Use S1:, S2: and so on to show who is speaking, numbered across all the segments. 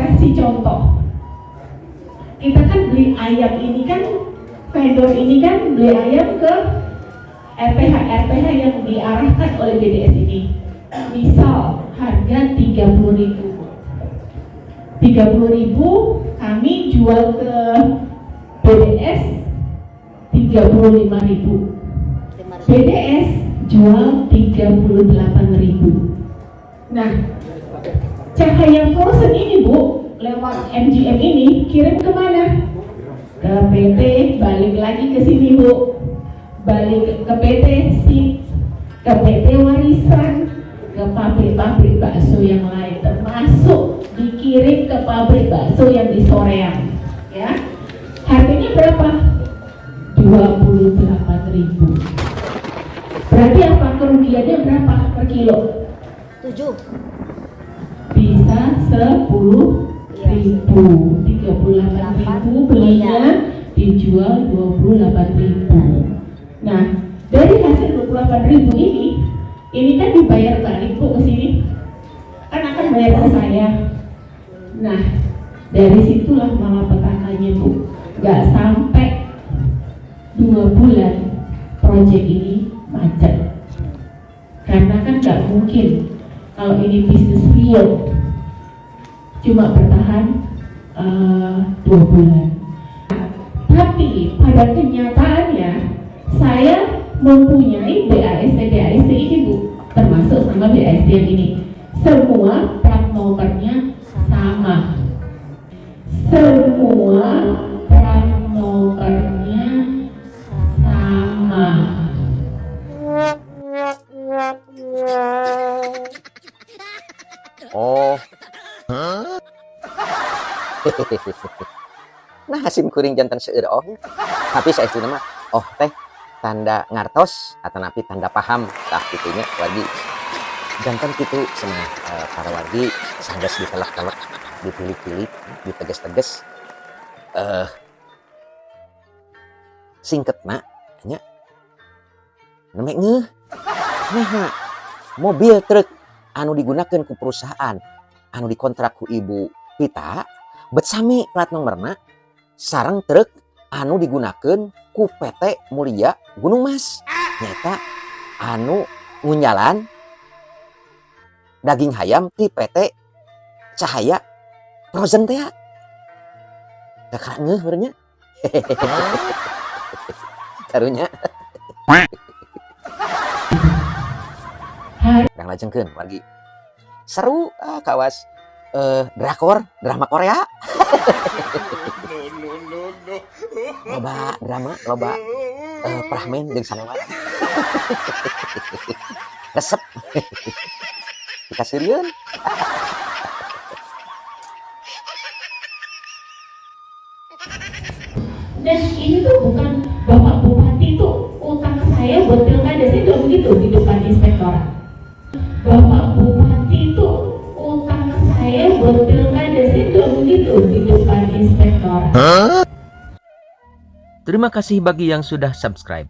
S1: kasih contoh. Kita kan beli ayam ini kan, vendor ini kan beli ayam ke RPH yang diarahkan oleh BDS ini. Misal harga 30.000. 30.000 kami jual ke BDS 35.000. BDS jual 38.000. Nah, cahaya frozen ini Bu, lewat MGM ini kirim kemana? Ke PT, balik lagi ke sini Bu, balik ke PT SIP, ke PT Warisan, ke pabrik-pabrik bakso yang lain, termasuk dikirim ke pabrik bakso yang di Soreang. Ya, harganya berapa? 28.000. Berarti apa kerugiannya berapa per kilo?
S2: 7.
S1: Bisa 10.000, 38.000 belinya, dijual 28.000. Nah, dari hasil 28.000 ini kan dibayar balik Bu ke sini, kan akan bayar ke saya. Nah, dari situlah malapetakannya Bu, nggak sampai 2 bulan proyek ini macet. Karena kan nggak mungkin kalau ini bisnis real cuma bertahan 2 bulan. Tapi pada kenyataannya saya mempunyai BAST ini Bu, termasuk sama BAST yang ini. Semua plat nomornya sama. Semua plat nomornya sama.
S3: Oh. Nah, sim kuring jantan seueur oh. Tapi saestuna mah oh teh tanda ngartos atau napi tanda paham tah kitunya wargi. Jantan kitu cenah para wargi sanggeus ditelek-telek, dipilih-pilih, diteges-teges. Singketna nya nemek ngeuh. Nah, mobil truk anu digunakan ku perusahaan anu dikontrak ku Ibu Pita bet sami plat nomorna sareng truk anu digunakan ku PT Mulia Gunung Mas. Nyata anu ngunjalan daging hayam ti PT Cahaya Frozen teh. Kakak ngeuh beurnya. Karunya. Dang lajengkeun wargi. Seru kawas drama Korea. Loba drama, loba prahmen jeung sanewar. Resep. Dikasirieun.
S1: Dan ini tuh bukan Bapak Bupati tuh utang saya buat pilkada, saya bilang begitu di depan inspektorat. Bapak Bupati tuh utang saya buat pilkada, saya bilang begitu di depan inspektorat.
S4: Terima kasih bagi yang sudah subscribe.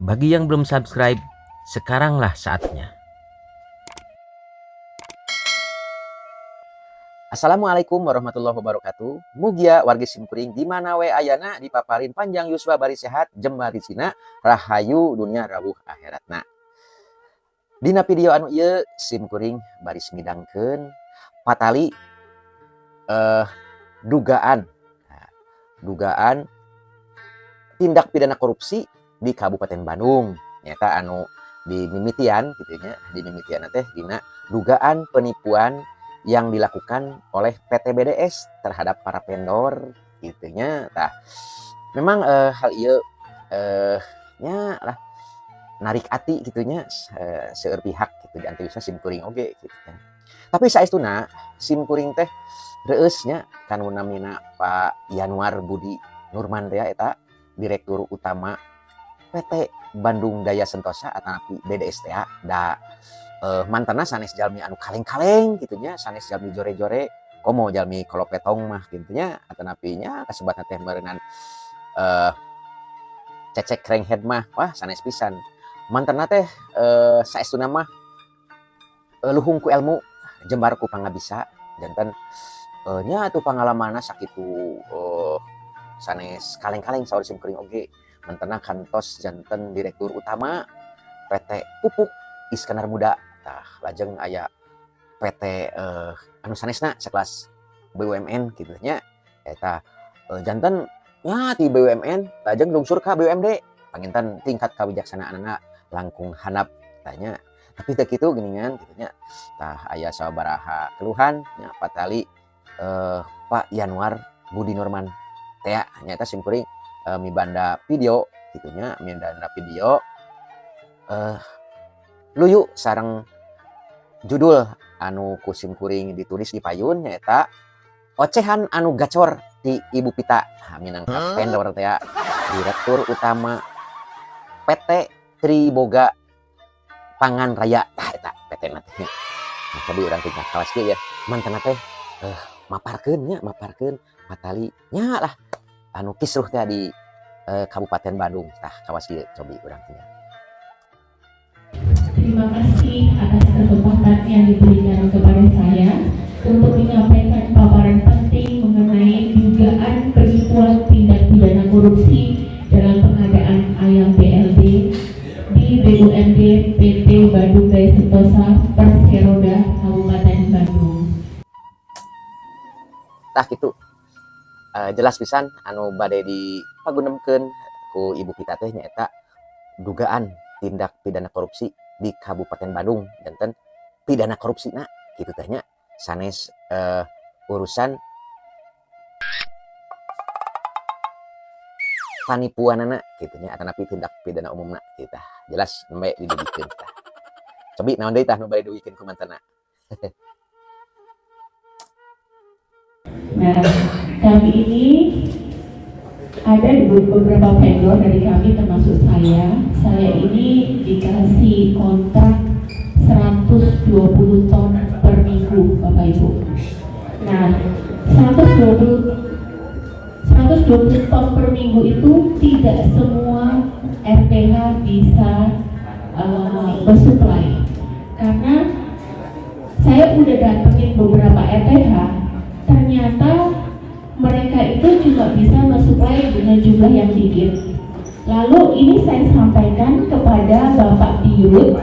S4: Bagi yang belum subscribe, sekaranglah saatnya.
S3: Assalamualaikum warahmatullahi wabarakatuh. Mugia wargi simkuring di mana we ayana dipaparin panjang yuswa bari sehat jembari cina rahayu dunia rawuh akhirat. Nah, dina video anu ieu simkuring baris midangkeun patali dugaan tindak pidana korupsi di Kabupaten Bandung. Nyata anu di mimitian gitu nya, di mimitian teh dina dugaan penipuan yang dilakukan oleh PT BDS terhadap para vendor gitunya. Tah memang hal ieu nya lah narik ati gitunya seueur pihak gitu di antara simkuring oge gitu kan. Tapi saestuna simkuring teh reueus nya kanu namina Pak Yanuar Budi Nurman teh eta direktur utama PT Bandung Daya Sentosa atau BDS teh da mantana sanes jalmi anu kaleng-kaleng gitunya, sanes jalmi jore-jore, komo jalmi kolopetong mah gitunya, atau napinya kasebat teh meureunnan cecek krenghead mah, wah sanes pisan. Mantana teh saestuna mah luhung ku ilmu, jembar ku pangabisa, janten nya tuh pengalamanna sakitu sanes kaleng-kaleng saur simkuring oge mentena kantos janten direktur utama PT Pupuk Iskandar Muda. Tah lajeng aya PT anu sanesna sekelas BUMN kitu nya eta janten nya ti BUMN lajeng lungsur ka BUMD panginten tingkat kawijaksanaanna langkung handap tanya. Tapi teu kitu geuningan kitu nya. Tah aya sabaraha keluhan nya patali Pak Yanwar Budi Nurman tea nyata simkuring mibanda video gitunya mibanda video luyu sareng judul anu ku simkuring ditulis di payun nyata ocehan anu gacor di Ibu Pita minangka vendor tea direktur utama PT Triboga Pangan Raya eta PT na teh. Nah, tadi urang tinggal kawas kieu ya mantena teh maparkeun patali nya lah anu kisruh teh di Kabupaten Bandung tah kawas kieu cobi urang tinggal.
S1: Terima kasih atas kesempatan yang diberikan kepada saya untuk menyampaikan paparan penting mengenai dugaan penipuan tindak pidana korupsi dalam pengadaan ayam BLD di BUMD PT Bandung Daya Sentosa Perseroda Kabupaten Bandung.
S3: Tah gitu jelas pisan anu bade dipagunemkeun ku Ibu Pita teh nyaeta dugaan tindak pidana korupsi di Kabupaten Bandung janten pidana korupsina kitu teh nya sanes urusan panipuanana kitu nya atanapi tindak pidana umumna kitu tah jelas nembe didugikeun tah. Cobi naon deui tah nu bade didugikeun ku mantena.
S1: Nah, kami ini ada beberapa vendor dari kami termasuk saya ini dikasih kontrak 120 ton per minggu Bapak Ibu. Nah 120 ton per minggu itu tidak semua RPH bisa bersuplai karena saya udah datengin beberapa RPH ternyata mereka itu juga bisa mensuplai dengan jumlah yang sedikit. Lalu ini saya sampaikan kepada Bapak Dirut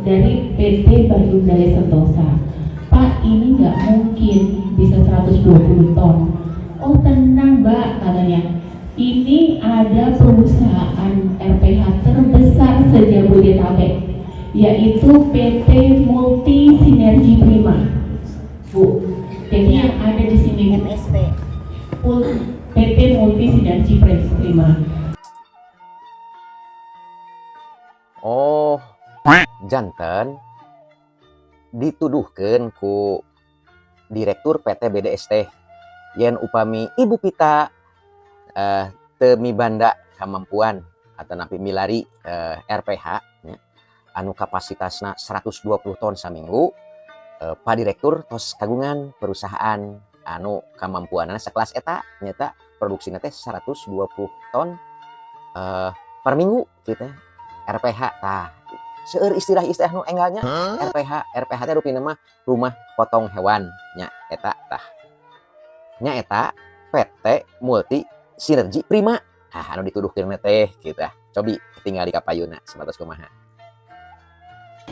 S1: dari PT Bandung Daya Sentosa. Pak, ini nggak mungkin bisa 120 ton. Oh tenang Mbak, katanya. Ini ada perusahaan RPH terbesar se-Jabodetabek, yaitu PT Multi Sinergi Prima. Bu, jadi yang ada di sini
S2: MSP.
S1: PT Multi Sinergi Prima.
S3: Oh, janten dituduhkeun ku direktur PT BDST yen upami Ibu Pita teu mibanda kamampuan atanapi milari RPH nya, anu kapasitasna 120 ton saminggu Pak Direktur tos kagungan perusahaan anu kamampuanana sekelas eta nyata produksina teh 120 ton per minggu gitu RPH tah seueur istilah nu enggalnya RPH teh rupina mah rumah potong hewan nya eta tah nya eta PT Multi Sinergi Prima anu dituduhkeun teh gitu cobi tinggal di kapayuna sebatas kumaha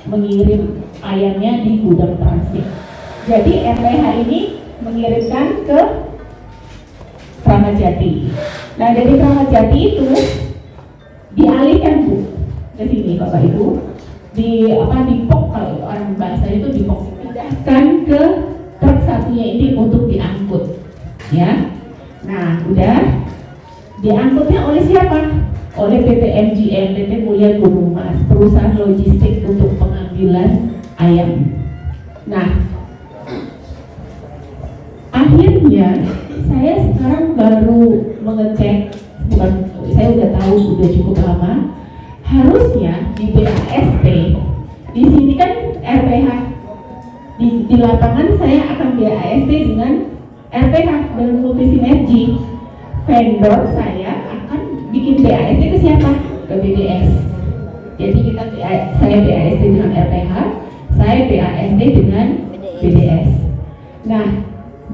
S1: mengirim ayamnya di gudang transit. Jadi RPH ini mengirimkan ke Kramat Jati. Nah dari Kramat Jati itu dialihkan Bu ke sini Bapak Ibu, dipok kalau orang bahasa itu dipok, pindahkan ke truk satunya ini untuk diangkut, ya. Nah udah diangkutnya oleh siapa? Oleh PT MGM, PT Mulia Gunung Mas, perusahaan logistik untuk pengambilan ayam. Nah, akhirnya saya sekarang baru mengecek, bukan saya udah tahu udah cukup lama. Harusnya di BAST, di sini kan RPH, di lapangan saya akan BAST dengan RPH dan multi sinergi. Vendor saya akan bikin BAST ke siapa? Ke BDS. Jadi saya BAST dengan RPH, saya BAST dengan BDS. Nah,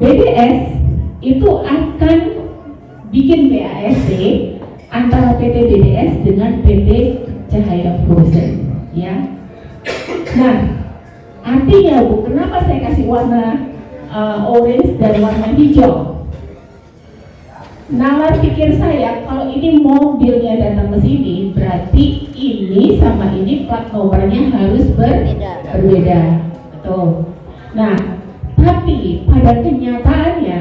S1: BDS itu akan bikin BAST antara PT BDS dengan PT Cahaya Frozen, ya. Nah, artinya Bu, kenapa saya kasih warna orange dan warna hijau? Nalar pikir saya, kalau ini mobilnya datang ke sini, berarti ini sama ini plat nomornya harus berbeda. Betul. Nah, tapi pada kenyataannya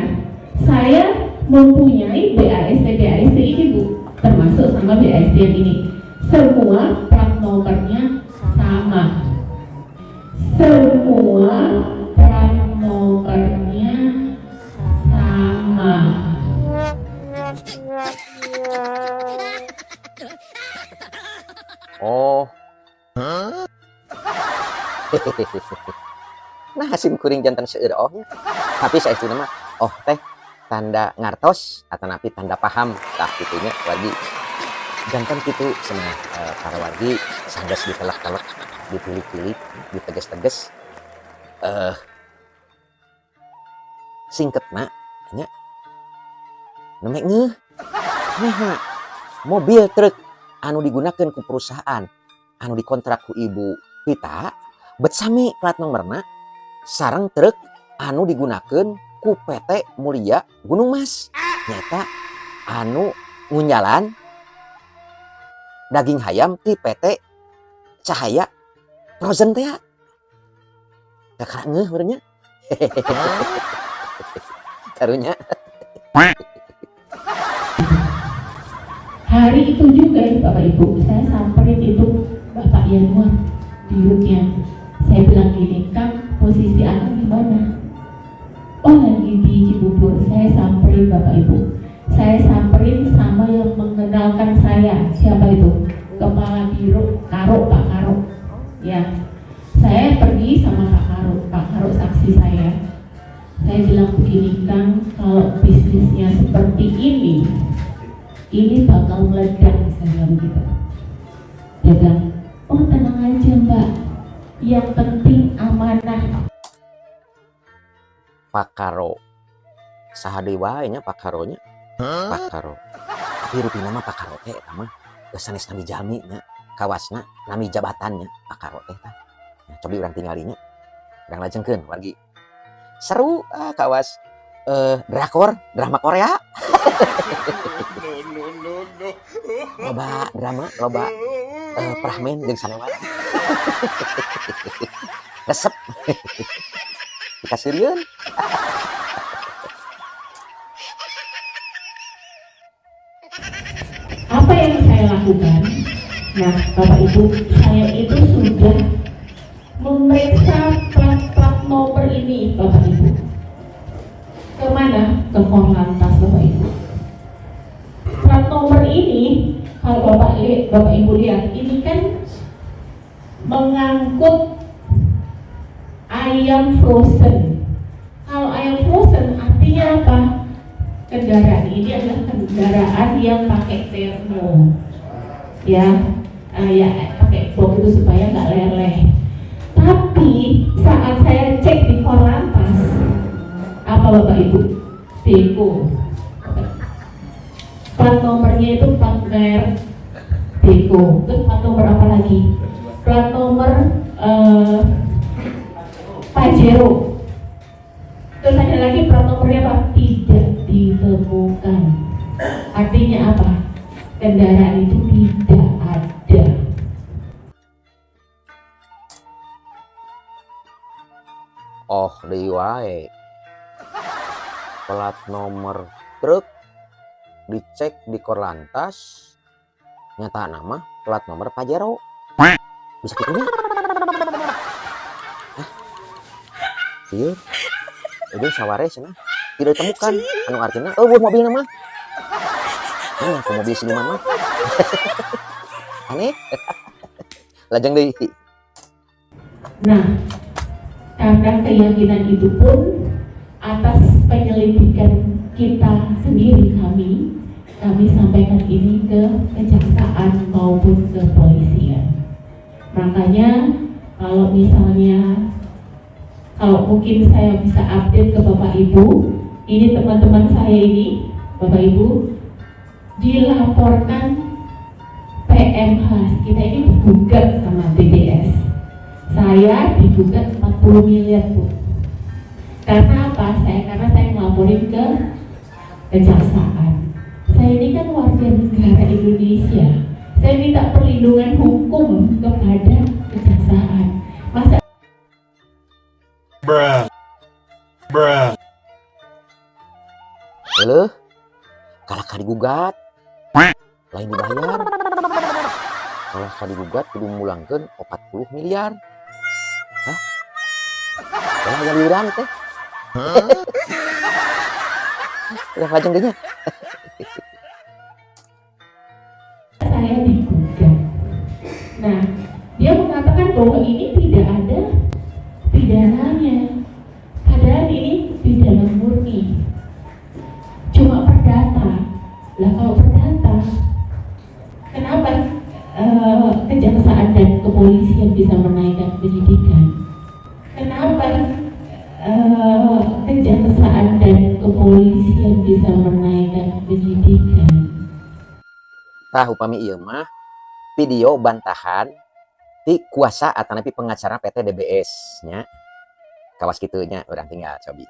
S1: saya mempunyai BAST ini Bu, termasuk sama BAST yang ini. Semua plat nomornya sama. Semua plat nomornya sama.
S3: Oh. Nah, sim kuring jantan seueur oh. Tapi saestu nama oh teh tanda ngartos atau napi tanda paham tah kitunya wargi. Jantan kitu cenah para wargi sanggeus ditelek-telek, ditilik-tilik, diteges-teges. Singketna nya nemek ngeuh. Nah, mobil truk anu digunakan ku perusahaan anu dikontrak ku Ibu Pita bet sami plat nomorna sareng truk anu digunakan ku PT Mulia Gunung Mas. Nyata anu ngunjalan daging hayam ti PT Cahaya Frozen teh. Kakak ngeuh benernya. Karunya.
S1: Hari itu juga Bapak Ibu, saya samperin itu Bapak Yanuar di Ruknya. Saya bilang gini, Kang, posisi Akang di mana? Oh, lagi di Cibubur. Saya samperin Bapak Ibu. Saya samperin sama yang mengenalkan saya. Siapa itu? Kepala Biro Karo, Pak Karo. Ya, saya pergi sama Pak Karo. Pak Karo saksi saya. Saya bilang begini, Kang, kalau bisnisnya seperti ini bakal meledak, saya bilang gitu. Dia bilang, oh tenang aja Mbak, yang penting amanah.
S3: Pak Karo saha deui wae nya Pak Karonya. Pak Karo tapi rupina mah Pak Karo teh eta mah geus sanes nami jalmi nya kawasna nami jabatannya Pak Karo teh tah. Cobi urang tinggalinya urang lajengkeun wargi seru kawas drama Korea. Loba drama, loba prahmen jeung sanewara. Resep. Dikasirieun.
S1: Apa yang saya lakukan? Nah, Bapak Ibu, saya itu sudah memeriksa plat nomor ini, Bapak Ibu. Kemana? Ke Korlantas, Bapak Ibu. Plat nomor ini, kalau Bapak Ibu lihat, ini kan mengangkut ayam frozen. Kalau ayam frozen artinya apa? Kendaraan ini adalah kendaraan yang pakai termo, ya pakai box itu supaya nggak leleh. Tapi saat saya cek di Korlantas, apa Bapak Ibu? Deko. Plat nomornya itu plat merek Deko. Terus plat nomor apa lagi? Plat nomor Pajero. Terus ada lagi plat nomornya apa? Tidak ditemukan. Artinya apa? Kendaraan itu tidak ada.
S3: Oh, deui wae. Plat nomor truk dicek di Korlantas nyata nama plat nomor Pajero. Bisa gitu nya? Iya. Udah saware cenah. Tidak ditemukan anu artinya buah mobil nama. Mana aku mobil siluman mah. Aneh. Lajeng deui.
S1: Nah, karena keyakinan itu pun atas penyelidikan kita sendiri kami sampaikan ini ke kejaksaan maupun ke polisian. Makanya kalau mungkin saya bisa update ke Bapak Ibu, ini teman-teman saya ini, Bapak Ibu, dilaporkan PMH. Kita ini digugat sama DBS. Saya digugat 40 miliar, Bu. Karena apa? Karena saya ngelaporin ke kejaksaan. Saya ini kan warga negara Indonesia. Saya minta perlindungan hukum kepada kejaksaan. Masa
S3: Heuh, kalau digugat lain dibayar. Kalau digugat kudu mulangkeun 40 miliar. Hah? Kalau galiuran teh. Udah lajeng deh nya.
S1: saya digugat. Nah, dia mengatakan bahwa ini tidak ada pidananya. Padahal ini pidana murni. Cuma perdata. Lah kalau perdata, kenapa kejaksaan dan kepolisian bisa menaikkan penyidikan? Kenapa kejaksaan dan kepolisian bisa menaikkan penyidikan?
S3: Tah upami ieu mah video bantahan ti kuasa atanapi pengacara PT DBS nya. Kawas kitu nya urang tinggal cobi.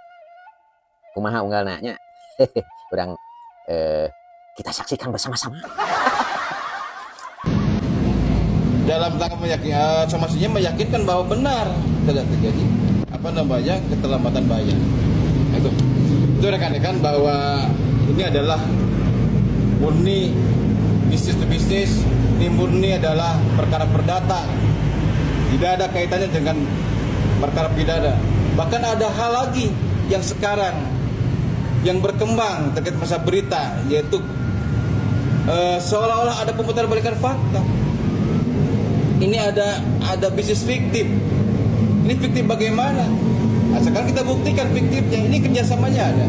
S3: Kumaha unggalna nya? Urang kita saksikan bersama-sama.
S2: Dalam tangkap meyakinkan, somasinya meyakinkan bahwa benar tidak terjadi keterlambatan bayar. Itu rekan-rekan bahwa ini adalah murni bisnis to bisnis, ini murni adalah perkara perdata, tidak ada kaitannya dengan perkara pidana. Bahkan ada hal lagi yang sekarang yang berkembang terkait masa berita, yaitu seolah-olah ada pemutarbalikan fakta. Ini ada bisnis fiktif. Ini fiktif bagaimana? Nah, sekarang kita buktikan fiktifnya. Ini kerjasamanya ada,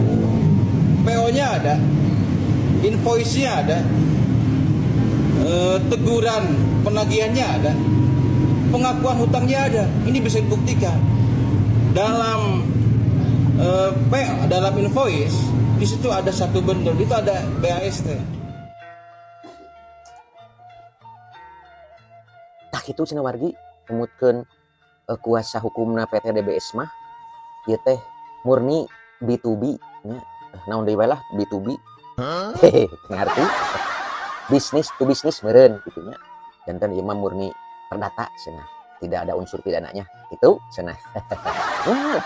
S2: PO-nya ada, invoice-nya ada, teguran penagihannya ada, pengakuan hutangnya ada. Ini bisa dibuktikan dalam dalam invoice. Di situ ada satu bundle, itu ada BAST.
S3: Itu cenah wargi numutkeun kuasa hukumna PT DBS mah ieu teh murni B2B nya. Naon deui lah B2B? Hehe, ngarti? Bisnis to bisnis meureun kitu nya. Janten ieu mah murni perdata cenah. Tidak ada unsur pidananya. Itu cenah. Ya,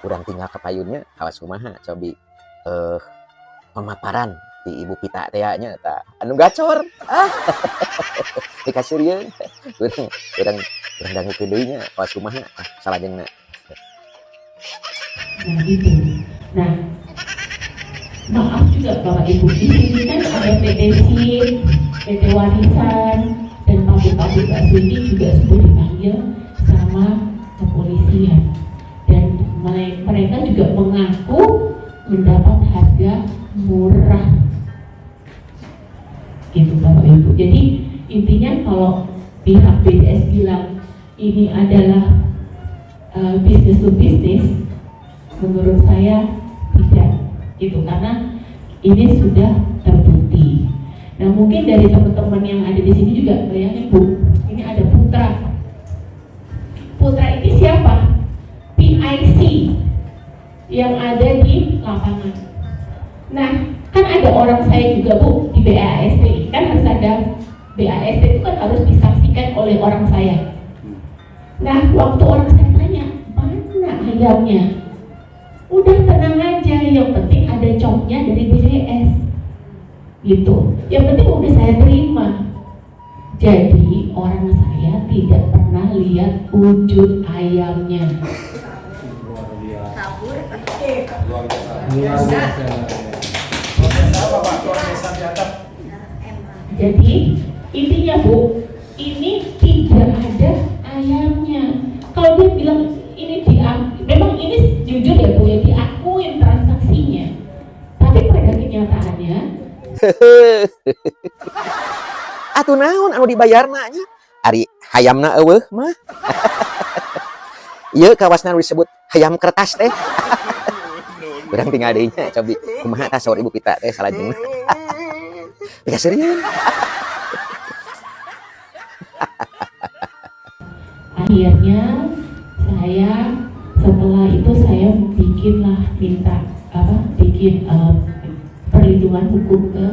S3: urang tinggal ke payunnya awas kumaha cobi pemaparan di Ibu Pita teh nya eta anu gacor. Dikasih dia, urang dangukeun deui nya pas kumaha salajengna.
S1: Nah itu. Nah, maaf juga Bapak Ibu, di sini kan ada PT SIM, PT Warisan, dan pabrik-pabrik bakso ini juga sudah dipanggil sama kepolisian. Dan mereka juga mengaku mendapat harga murah. Gitu Bapak Ibu. Jadi intinya kalau pihak BDS bilang ini adalah business to business, menurut saya tidak, gitu, karena ini sudah terbukti. Nah mungkin dari teman-teman yang ada di sini juga bayangin Bu, ini ada Putra. Putra ini siapa? PIC yang ada di lapangan. Nah kan ada orang saya juga Bu di BAST, kan harus ada BAST itu kan harus disaksikan oleh orang saya. Nah waktu orang saya tanya, mana ayamnya? Udah tenang aja, yang penting ada coknya dari BDS gitu, yang penting udah saya terima. Jadi orang saya tidak pernah lihat wujud ayamnya. Jadi intinya Bu, ini tidak ada ayamnya. Kalau dia bilang ini memang ini jujur ya Bu ya, diakuin transaksinya, tapi pada kenyataannya
S3: Atuh naon anu dibayarna nya? Ari hayamna eueuh mah. Ieu kawasna disebut hayam kertas teh. Urang tinggal deui nya cobi kumaha tah saur Ibu Pita teh salajengna. Teh serius.
S1: Akhirnya saya setelah itu saya bikin perlindungan hukum ke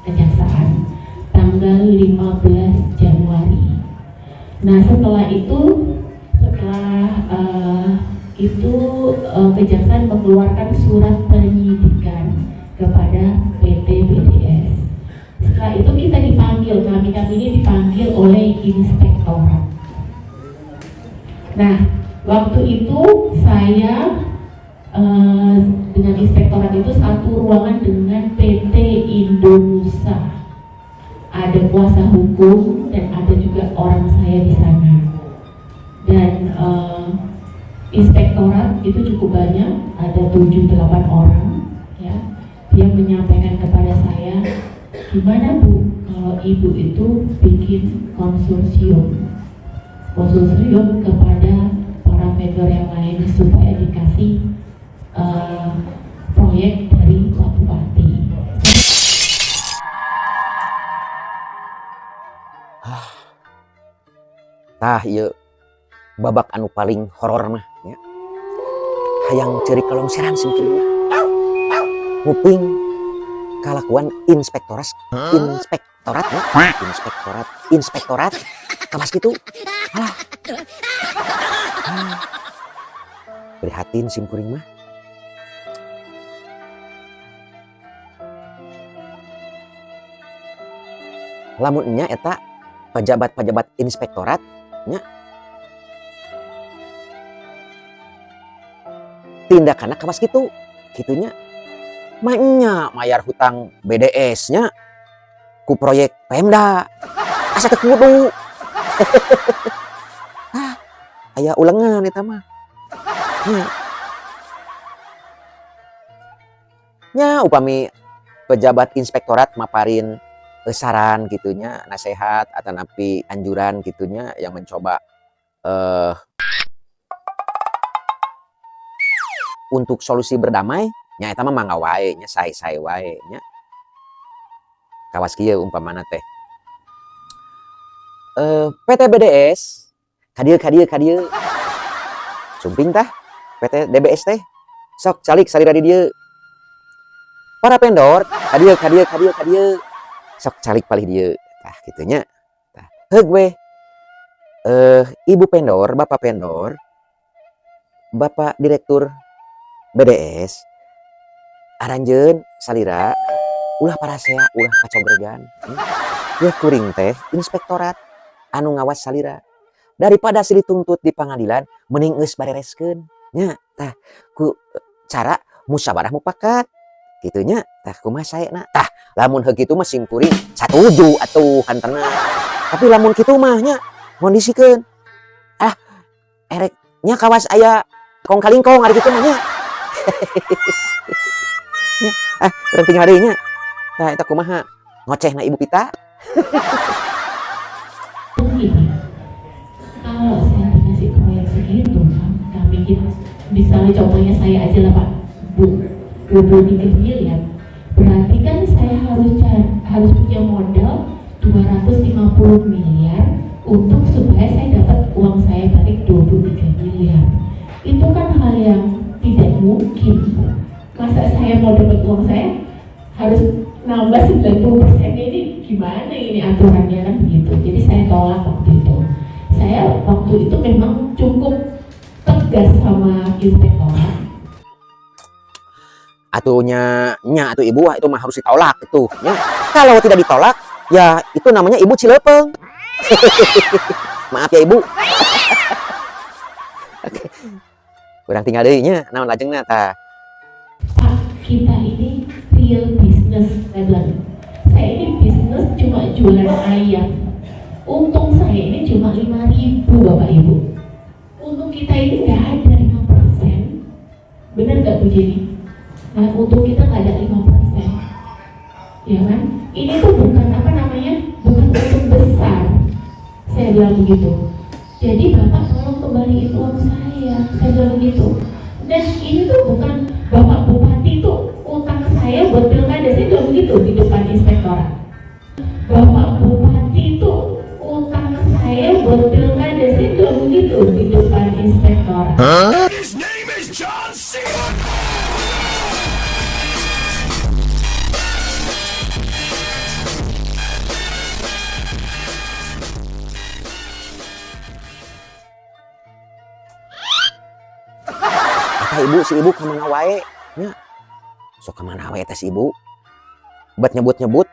S1: kejaksaan tanggal 15 Januari. Nah setelah itu kejaksaan mengeluarkan surat penyidikan kepada PT BDS. Setelah itu kita dipanggil, kami ini dipanggil oleh inspektorat. Nah, waktu itu saya dengan inspektorat itu satu ruangan dengan PT Indonesia. Ada kuasa hukum dan ada juga orang saya di sana. Dan inspektorat itu cukup banyak, ada 7-8 orang, ya. Dia menyampaikan kepada saya, gimana Bu kalau Ibu itu bikin konsorsium kepada para vendor yang lain supaya dikasih proyek dari Pak Bupati.
S3: Tah ieu babak anu paling horor mah ya. Hayang ceurik kalongseran simkieu. Nguping kalakuan inspektorat kawas kitu. Alah. Prihatin sim kuring mah. Lamun nya eta pejabat-pejabat inspektorat nya tindakanna kawas kitu kitunya mahnya mayar hutang BDS nya ku proyek Pemda asa teu kudu. Aya ulengan eta mah nya upami pejabat inspektorat maparin saran gitunya, nasihat atau napi anjuran gitunya yang mencoba untuk solusi berdamai nya eta mah mangga wae nya sae-sae wae nya. Kawas kieu umpamana teh PT BDS kadieu sumping tah PT DBS teh sok calik salira di dieu. Para vendor kadieu sok calik palih dieu tah kitunya. Tah heug we Ibu vendor, Bapak vendor, Bapak direktur BDS aranjeun salira ulah parasea ulah kacogregan ya kuring teh inspektorat anu ngawas salira daripada si dituntut di pengadilan mending geus barereskeun nya tah ku cara musyawarah mufakat gitunya tah kumaha saena tah lamun heuh kitu mah sim kuring satuju atuh hantena tapi lamun kitu mah nya ngondisikeun erek nya kawas aya kong kalingkong ari kitu mah nya nya urang tinggal deui nya tah eta kumaha ngocehna Ibu Pita.
S1: Kalau saya dikasih proyek segitu kami misalnya contohnya saya aja lah Pak 23 miliar berarti kan saya harus punya modal 250 miliar untuk supaya saya dapat uang saya balik 23 miliar. Itu kan hal yang tidak mungkin. Masa saya mau dapat uang saya harus nambah 90% ini gimana ini aturannya kan begitu. Jadi saya tolak waktu itu. Saya waktu itu memang cukup tegas sama inspektorat.
S3: Atuhnya atuh Ibu itu mah harus ditolak itu ya. Kalau tidak ditolak ya itu namanya Ibu Cilepeng. Maaf ya Ibu. Oke. Urang tinggal deui nya naon lajengna tah.
S1: Pak, kita ini real business, saya bilang. Saya ini bisnis cuma jualan ayam. Untung saya ini cuma 5.000 Bapak Ibu. Untung kita ini nggak ada 5%. Benar nggak Bu Jenny? Nah, untung kita nggak ada 5%. Ya kan? Ini tuh bukan apa namanya? Bukan untung besar. Saya bilang begitu. Jadi Bapak tolong kembaliin uang saya bilang begitu. Dan ini tuh bukan Bapak Bupati itu utang saya buat pilkada, saya bilang begitu di depan inspektorat. Bapak Bupati itu utang saya buat pilkada, saya bilang begitu di depan inspektorat.
S3: Kata ibu, si ibu kemana wae? Nya, sok kemana wae teh si ibu? Buat nyebut-nyebut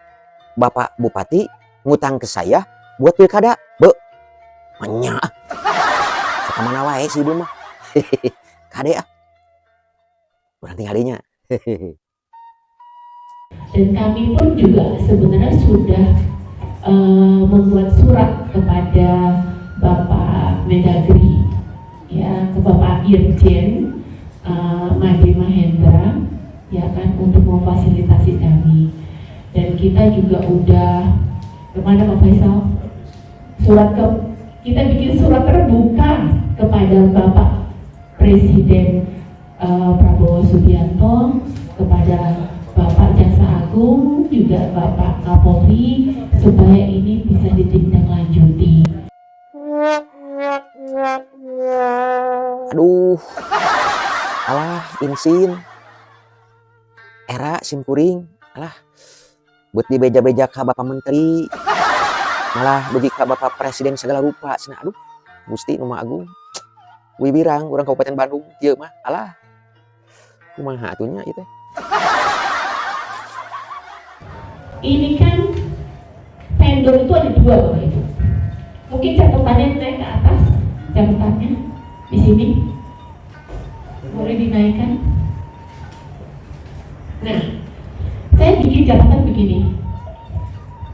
S3: Bapak Bupati ngutang ke saya buat pilkada, be. Nya, sok kemana wae si ibu mah? Kade ah. Kurang tinggalinya.
S1: Dan kami pun juga sebenarnya sudah membuat surat kepada Bapak Mendagri, ya, ke Bapak Irjen Made Mahendra, ya kan, untuk memfasilitasi kami. Dan kita juga udah kemana Pak Faisal? Kita bikin surat terbuka kepada Bapak Presiden Prabowo Subianto, kepada Bapak Jaksa Agung, juga Bapak Kapolri, supaya ini bisa ditindaklanjuti.
S3: Aduh. Alah, insin. Era simkuring. Alah. Buat dibeja-beja ka Bapak Menteri. Malah dugi ka Bapak Presiden segala rupa. Cenah, aduh. Gusti nu Maha Agung. Wibirang urang Kabupaten Bandung kieu mah. Alah. Kumaha atunya ieu teh?
S1: Ini kan vendor itu ada dua Bapak Ibu. Mungkin catatannya naik ke atas, catatannya di sini. Boleh dinaikkan. Nah, saya bikin catatan begini.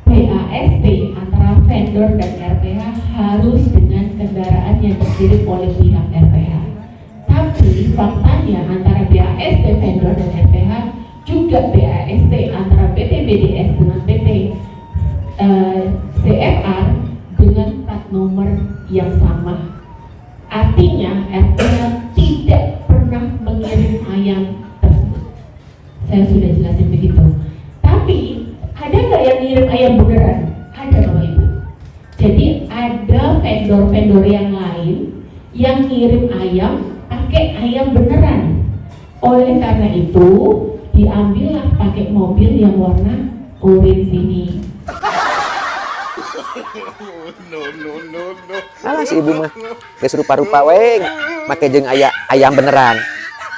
S1: BAST antara vendor dan RPH harus dengan kendaraan yang dikirim oleh pihak RPH. Tapi faktanya antara BAST vendor dan RPH juga BAST antara PT BDS dengan PT CFR dengan plat nomor yang sama. Artinya RPH tidak pernah mengirim ayam tersebut. Saya sudah jelasin begitu. Tapi ada nggak yang ngirim ayam beneran? Ada Bapak Ibu. Jadi ada vendor-vendor yang lain yang ngirim ayam pakai ayam beneran. Oleh karena itu diambillah pakai mobil yang warna orange ini.
S3: Alah si ibu mah geus rupa-rupa we make jeung ayam beneran.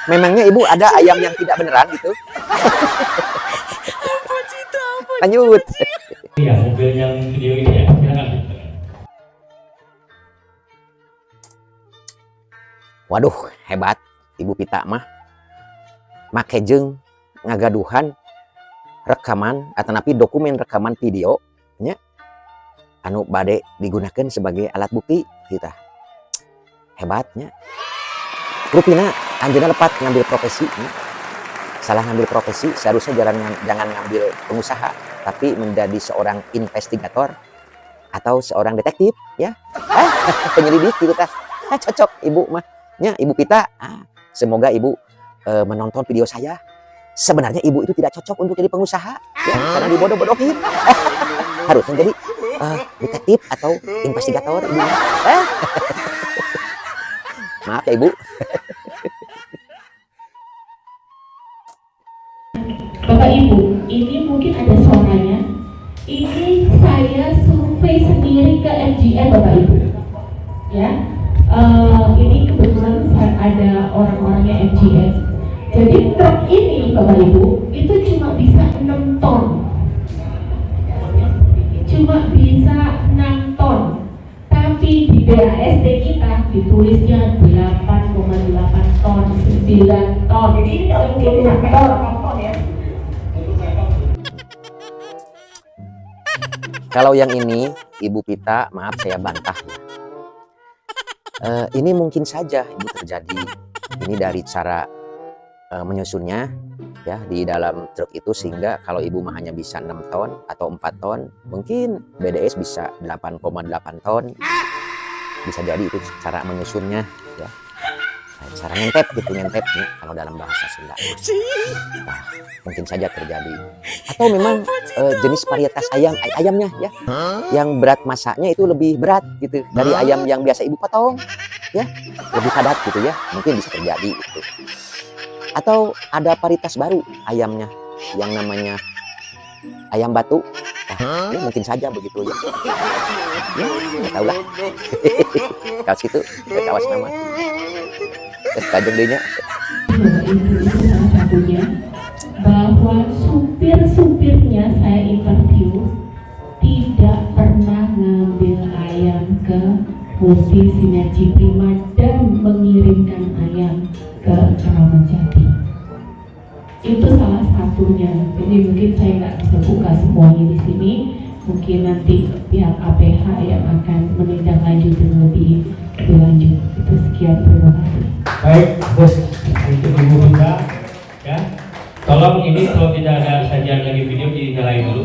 S3: Memangnya ibu ada ayam yang tidak beneran gitu? Lanjut.
S5: Ya, mobil yang video ini ya, silakan.
S3: Waduh, hebat Ibu Pita mah. Make jeung ngagaduhan rekaman atanapi dokumen rekaman video nya anu bade digunakan sebagai alat bukti kita. Hebatnya. Rupina anjeunna lepat ngambil profesi. Salah ngambil profesi, seharusnya jangan ngambil pengusaha, tapi menjadi seorang investigator atau seorang detektif, ya. Penyelidik gitu tah. Cocok Ibu mah. Nya Ibu Pita. Semoga Ibu menonton video saya. Sebenarnya Ibu itu tidak cocok untuk jadi pengusaha, ya, karena dibodoh-bodohin. Harus menjadi detektif atau investigator Ibu. Maaf ya Ibu.
S1: Bapak Ibu, ini mungkin ada suaranya. Ini saya survei sendiri ke MGM Bapak Ibu. Ya, ini kebetulan ada orang-orangnya MGM. Jadi truk ini Bapak Ibu itu cuma bisa 6 ton. Cuma bisa 6 ton. Tapi di BASD kita ditulisnya 8,8 ton, 9 ton. Jadi ini kalau ini 6 ton ya.
S3: Kalau yang ini, Ibu Pita, maaf saya bantah. Ini mungkin saja Ibu terjadi. Ini dari cara menyusunnya ya di dalam truk itu, sehingga kalau Ibu mah hanya bisa 6 ton atau 4 ton, mungkin BDS bisa 8,8 ton. Bisa jadi itu cara menyusunnya ya. Cara ngentep gitu, ngentepnya kalau dalam bahasa Sunda. Nah, mungkin saja terjadi. Atau memang jenis varietas ayamnya ya, yang berat masaknya itu lebih berat gitu dari ayam yang biasa ibu potong, ya, lebih padat gitu ya, mungkin bisa terjadi gitu. Atau ada varietas baru ayamnya yang namanya ayam batu. Nah, ya mungkin saja begitu ya. Ya, nggak tahu lah. Kaos itu, kawas nama. Kajeng dehnya.
S1: Itu salah satunya, bahwa supir-supirnya saya interview tidak pernah ngambil ayam ke Multi Sinergi Prima dan mengirimkan ayam ke Ramadjati. Itu salah satunya. Jadi mungkin saya nggak bisa buka semuanya di sini. Mungkin nanti pihak APH yang akan menindaklanjuti lebih lanjut. Itu sekian, terima kasih.
S5: Baik, bos, itu ibu kita, ya. Tolong ini kalau tidak ada sajian lagi video dinyalain dulu.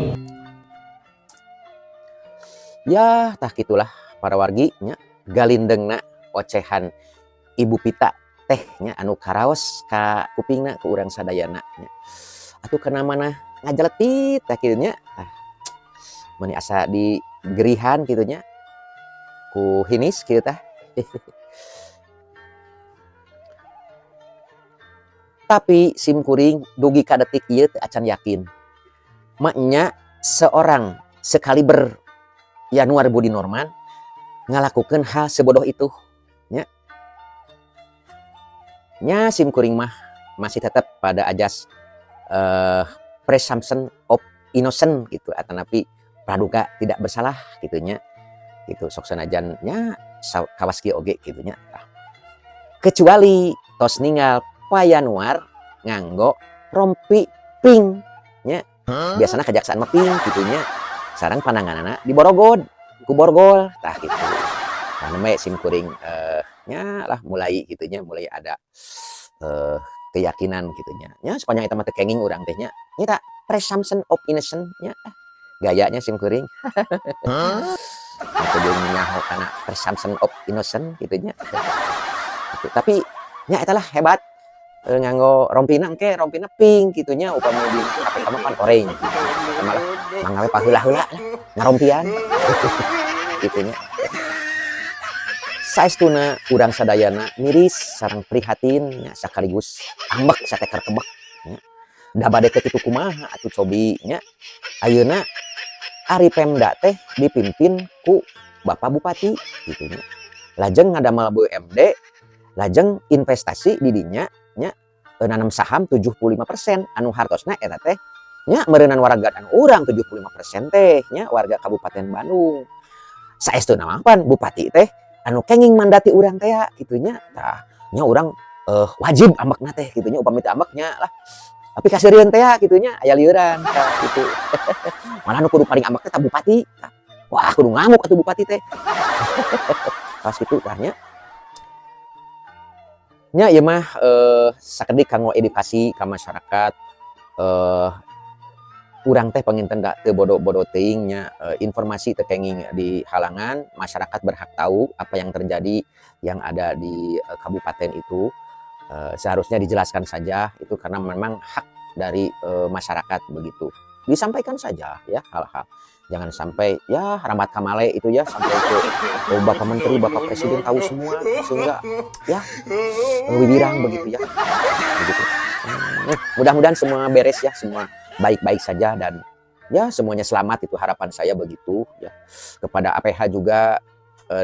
S3: Ya, tah gitulah para wargi nya galindengna ocehan Ibu Pita tehnya anu karaos ka kupingna ku urang sadayana nya. Atuh kana mana ngajeletit tah kieu nya. Tah meni asa digerihan kitu nya. Ku hinis kieu tah. Tapi simkuring dugi ka detik ieu teu acan yakin. Maknya seorang sekaliber Yanuar Budi Norman ngalakukeun hal sebodoh itu nya. Nya simkuring mah masih tetap pada ajas presumption of innocent gitu, atanapi praduga tidak bersalah gitu nya. Gitu sok sanajan nya kawas kieu oge kitu nya. Kecuali tos ninggal Pak Yanuar nganggo rompi pink nya. Biasanya kejaksaan mah pink gitu nya. Sareng pananganana di Borogod ku Borgol tah gitu. Nah namanya simkuring nya lah mulai gitu nya, mulai ada keyakinan gitu nya. Nya sepanjang eta mah teu kenging urang teh nya. Nya presumption of innocent nya. Gayanya simkuring. Atau jeung nyaho kana presumption of innocent gitu nya. Gitu. Tapi nya eta lah hebat. Nganggo rompina engke rompina pink gitu nya, upami di HP kamu kan orange gitu. Malah mangawe paheula-heula lah ngarompian. Gitu nya. Saestuna urang sadayana miris sareng prihatin nya, sakaligus ambek sateker kebek nya. Da bade teh kitu kumaha atuh cobi nya. Ayeuna Ari Pemda teh dipimpin ku Bapak Bupati gitu nya. Lajeng ngadamel BUMD, lajeng investasi di dinya nya nanam saham 75%, anu hartosna eta teh nya meureunnan warga anu urang 75% teh nya warga Kabupaten Bandung. Saestuna mah pan bupati teh anu kenging mandati urang teh kitu nya. Tah nya urang wajib ambekna teh kitu nya, upami teu ambeknya lah tapi kaseureun teh kitu nya aya lieuran tah kitu. Malah nu kudu paling ambek teh bupati. Tah, wah kudu ngamuk atuh bupati teh. Pas kitu tah nya. Nya ieu mah sakedik kanggo edukasi ka masyarakat. Urang teh panginten da teu bodo-bodo teuing nya, informasi teu kenging di halangan, masyarakat berhak tahu apa yang terjadi yang ada di kabupaten itu. Seharusnya dijelaskan saja itu karena memang hak dari masyarakat begitu. Disampaikan saja ya hal-hal. Jangan sampai ya Rahmat Kamale itu ya sampai ke Bapak Menteri, Bapak Presiden tahu semua sehingga ya wirang begitu ya. Begitu. Mudah-mudahan semua beres ya, semua baik-baik saja dan ya semuanya selamat, itu harapan saya begitu ya. Kepada APH juga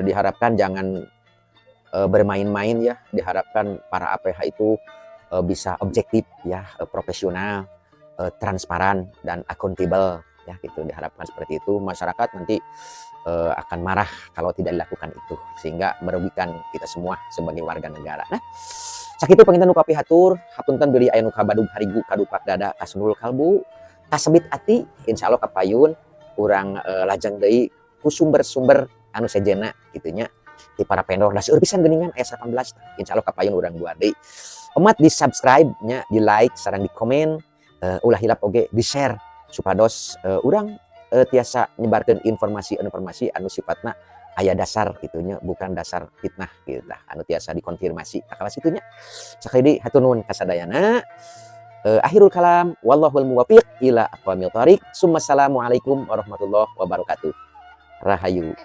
S3: diharapkan jangan bermain-main ya, diharapkan para APH itu bisa objektif ya, profesional, transparan dan akuntabel ya gitu, diharapkan seperti itu. Masyarakat nanti akan marah kalau tidak dilakukan itu sehingga merugikan kita semua sebagai warga negara. Nah, sakitu panginten nu kapihatur, hapunten deui aya nu kabadug harigu kadupak dada kasundul kalbu, kasebit ati, insyaallah kapayun urang lajeng deui ku sumber-sumber anu sejenna kitu nya. Di para pendor da seueur pisan geuningan aya 18 insyaallah kapayun urang buat deui. Umat di subscribe nya, di like sareng di komen, ulah hilap oge di share supados urang tiasa nyebarkeun informasi anu sifatna aya dasar gitunya, bukan dasar fitnah gitu tah anu tiasa dikonfirmasi takala situnya. Sakali hatur nuhun kasadayana. Akhirul kalam wallahul muwaffiq ila aqwamit thoriq. Assalamualaikum warahmatullahi wabarakatuh. Rahayu.